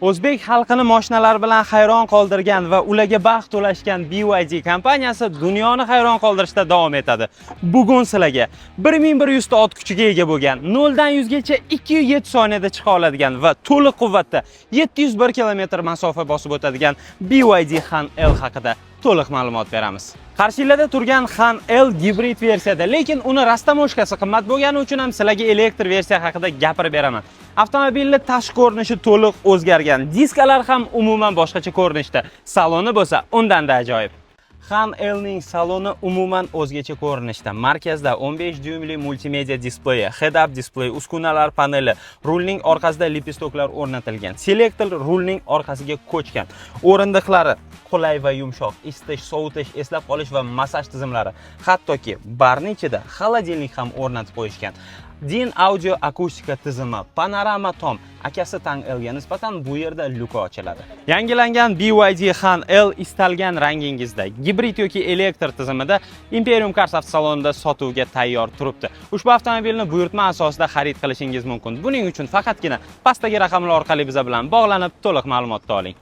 O'zbek xalqini mashinalar bilan hayron qoldirgan va ularga baxt to'lashgan BYD kompaniyasi dunyoni hayron qoldirishda davom etadi. Bugun sizlarga 1100 ta ot kuchiga ega bo'lgan, 0 dan 100 gacha 207 soniyada chiqa oladigan va to'liq quvvatda 701 km masofa bosib o'tadigan BYD Han L haqida to'liq ma'lumot beramiz. Qarshilarda turgan Han L gibrid versiyada, lekin uni rastamoshkasi qimmat bo'lgani uchun ham sizlarga elektr versiya haqida gapirib beraman. Avtomobilning tashqi ko'rinishi to'liq o'zgargan, diskalar ham umuman boshqacha ko'rinishda, saloni bo'lsa undan-da ajoyib. Han L'ning saloni umuman o'zgacha ko'rinishda. Markazda 15 dyumli multimedia displeyi, head-up displey, uskunalar paneli, rulning orqasida lipistoklar o'rnatilgan. Selektor rulning orqasiga ko'chgan. O'rindiqlari qulay va yumshoq, isitish, sovutish, eslab qolish va massaj tizimlari. Hattoki barning ichida xolodilnik ham o'rnatib qo'yishgan. Din audio akustika tizimi, panorama tom, akasi Tang L'ga nisbatan bu yerda luka ochiladi. Yangilangan BYD Han L istalgan rangingizda, gibrid yoki elektr tizimida Imperium Cars avtosalonida sotuvga tayyor turibdi. Ushbu avtomobilni buyurtma asosida xarid qilishingiz mumkin. Buning uchun faqatgina pastdagi raqamlar orqali biz bilan bog'lanib, to'liq ma'lumot oling.